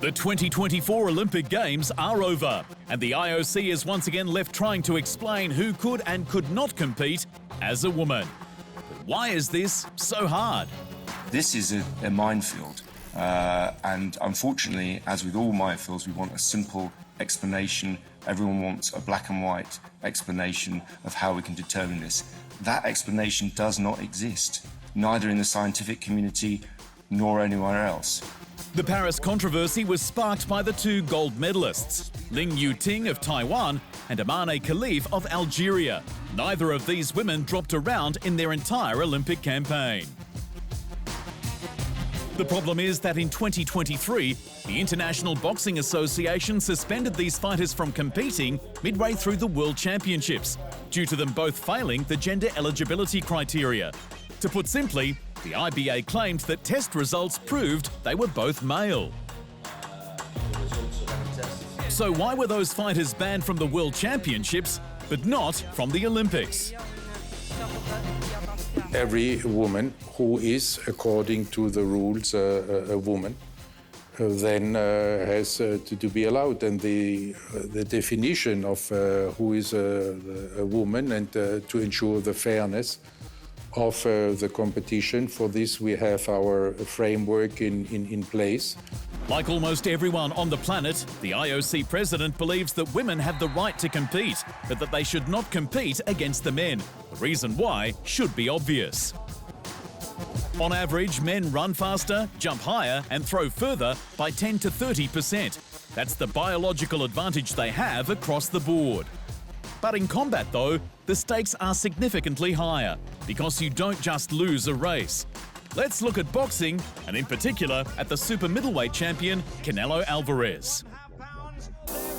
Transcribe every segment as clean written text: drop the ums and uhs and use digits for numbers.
The 2024 Olympic Games are over, and the IOC is once again left trying to explain who could and could not compete as a woman. But why is this so hard? This is a minefield, and unfortunately, as with all minefields, we want a simple explanation. Everyone wants a black and white explanation of how we can determine this. That explanation does not exist, neither in the scientific community nor anywhere else. The Paris controversy was sparked by the two gold medalists, Lin Yu-ting of Taiwan and Imane Khelif of Algeria. Neither of these women dropped a round in their entire Olympic campaign. The problem is that in 2023, the International Boxing Association suspended these fighters from competing midway through the World Championships, due to them both failing the gender eligibility criteria. To put simply, the IBA claimed that test results proved they were both male. So why were those fighters banned from the World Championships, but not from the Olympics? Every woman who is, according to the rules, a woman, then has to be allowed. And the definition of who is a woman and to ensure the fairness of the competition, for this we have our framework in place. Like almost everyone on the planet, the IOC president believes that women have the right to compete, but that they should not compete against the men. The reason why should be obvious. On average, men run faster, jump higher and throw further by 10 to 30%. That's the biological advantage they have across the board. But in combat though, the stakes are significantly higher, because you don't just lose a race. Let's look at boxing, and in particular at the super middleweight champion, Canelo Alvarez.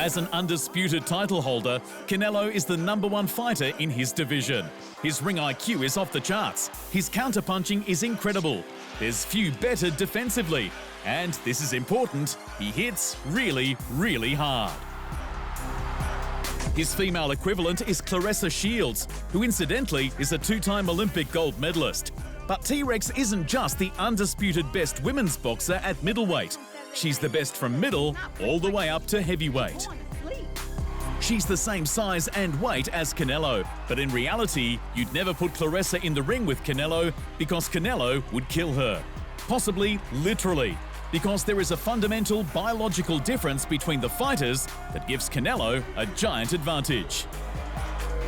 As an undisputed title holder, Canelo is the #1 fighter in his division. His ring IQ is off the charts. His counterpunching is incredible. There's few better defensively. And this is important, he hits really, really hard. His female equivalent is Claressa Shields, who incidentally is a two-time Olympic gold medalist. But T-Rex isn't just the undisputed best women's boxer at middleweight. She's the best from middle all the way up to heavyweight. She's the same size and weight as Canelo, but in reality, you'd never put Claressa in the ring with Canelo because Canelo would kill her. Possibly literally, because there is a fundamental biological difference between the fighters that gives Canelo a giant advantage.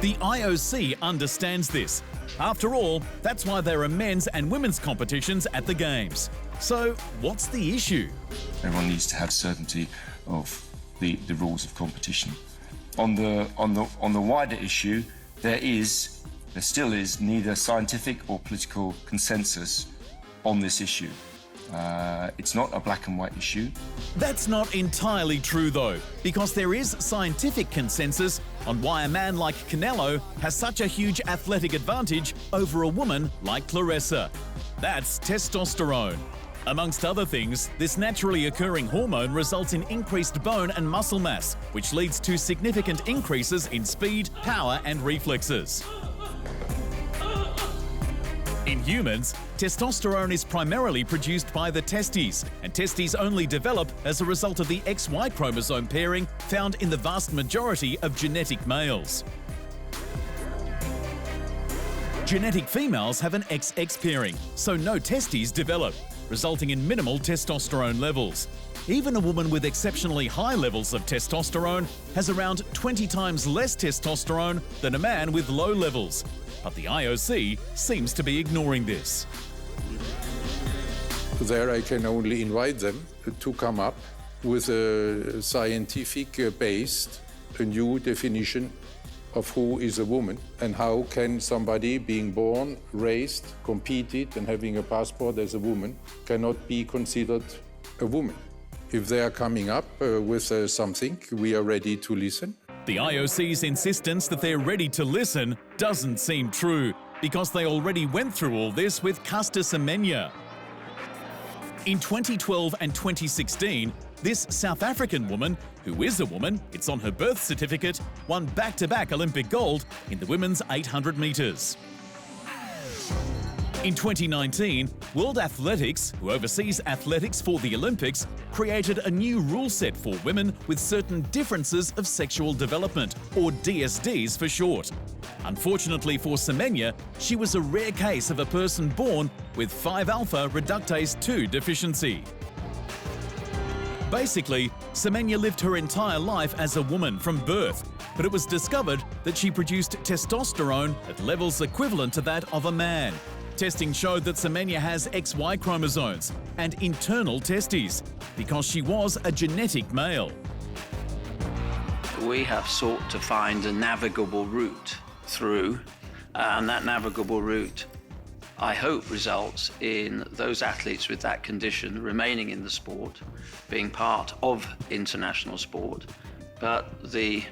The IOC understands this. After all, that's why there are men's and women's competitions at the Games. So, what's the issue? Everyone needs to have certainty of the rules of competition. On the wider issue, there still is neither scientific or political consensus on this issue. It's not a black and white issue. That's not entirely true though, because there is scientific consensus on why a man like Canelo has such a huge athletic advantage over a woman like Claressa. That's testosterone. Amongst other things, this naturally occurring hormone results in increased bone and muscle mass, which leads to significant increases in speed, power and reflexes. In humans, testosterone is primarily produced by the testes, and testes only develop as a result of the XY chromosome pairing found in the vast majority of genetic males. Genetic females have an XX pairing, so no testes develop, resulting in minimal testosterone levels. Even a woman with exceptionally high levels of testosterone has around 20 times less testosterone than a man with low levels. But the IOC seems to be ignoring this. There I can only invite them to come up with a scientific-based, a new definition of who is a woman and how can somebody being born, raised, competed and having a passport as a woman cannot be considered a woman. If they are coming up with something, we are ready to listen. The IOC's insistence that they're ready to listen doesn't seem true, because they already went through all this with Caster Semenya. In 2012 and 2016, this South African woman, who is a woman, it's on her birth certificate, won back-to-back Olympic gold in the women's 800 metres. In 2019, World Athletics, who oversees athletics for the Olympics, created a new rule set for women with certain differences of sexual development, or DSDs for short. Unfortunately for Semenya, she was a rare case of a person born with 5-alpha reductase 2 deficiency. Basically, Semenya lived her entire life as a woman from birth, but it was discovered that she produced testosterone at levels equivalent to that of a man. Testing showed that Semenya has XY chromosomes and internal testes because she was a genetic male. We have sought to find a navigable route through, and that navigable route, I hope, results in those athletes with that condition remaining in the sport, being part of international sport, but the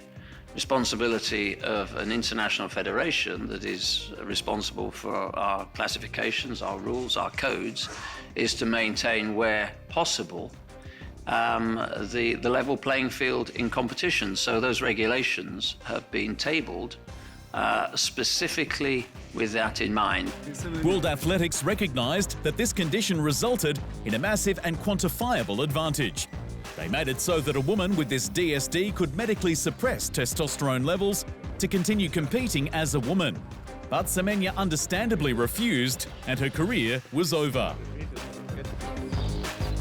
responsibility of an international federation that is responsible for our classifications, our rules, our codes, is to maintain, where possible, the level playing field in competition. So those regulations have been tabled specifically with that in mind. World Athletics recognised that this condition resulted in a massive and quantifiable advantage. They made it so that a woman with this DSD could medically suppress testosterone levels to continue competing as a woman. But Semenya understandably refused, and her career was over.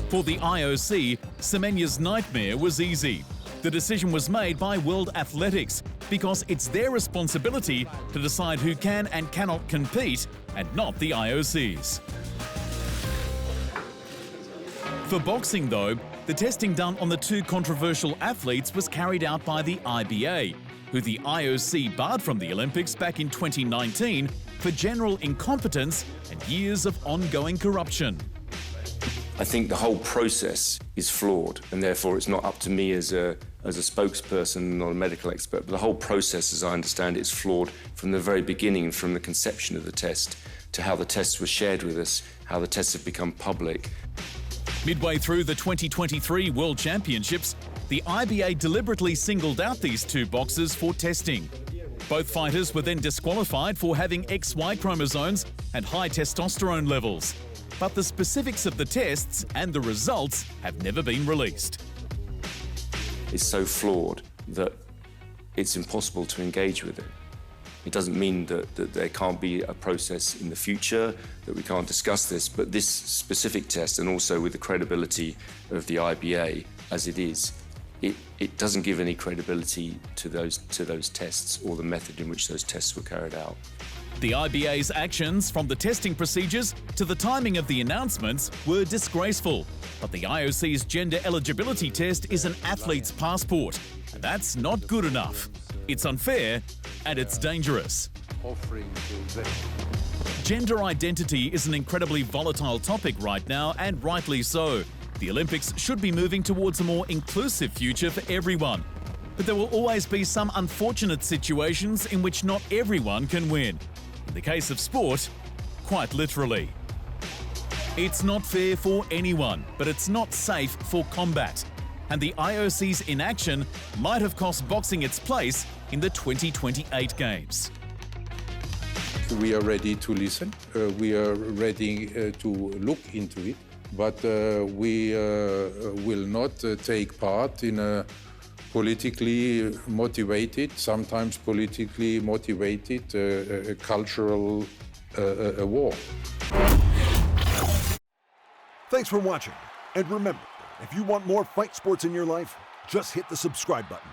For the IOC, Semenya's nightmare was easy. The decision was made by World Athletics because it's their responsibility to decide who can and cannot compete, and not the IOC's. For boxing, though, the testing done on the two controversial athletes was carried out by the IBA, who the IOC barred from the Olympics back in 2019 for general incompetence and years of ongoing corruption. I think the whole process is flawed, and therefore it's not up to me as a spokesperson, not a medical expert, but the whole process, as I understand it, is flawed from the very beginning, from the conception of the test to how the tests were shared with us, how the tests have become public. Midway through the 2023 World Championships, the IBA deliberately singled out these two boxers for testing. Both fighters were then disqualified for having XY chromosomes and high testosterone levels. But the specifics of the tests and the results have never been released. It's so flawed that it's impossible to engage with it. It doesn't mean that there can't be a process in the future, that we can't discuss this, but this specific test, and also with the credibility of the IBA as it is, it doesn't give any credibility to those tests or the method in which those tests were carried out. The IBA's actions, from the testing procedures to the timing of the announcements, were disgraceful. But the IOC's gender eligibility test is an athlete's passport, and that's not good enough. It's unfair and it's dangerous. Gender identity is an incredibly volatile topic right now, and rightly so. The Olympics should be moving towards a more inclusive future for everyone. But there will always be some unfortunate situations in which not everyone can win. In the case of sport, quite literally. It's not fair for anyone, but it's not safe for combat. And the IOC's inaction might have cost boxing its place in the 2028 Games. We are ready to listen. We are ready to look into it, but we will not take part in a politically motivated, sometimes politically motivated cultural war. Thanks for watching. And remember, if you want more fight sports in your life, just hit the subscribe button.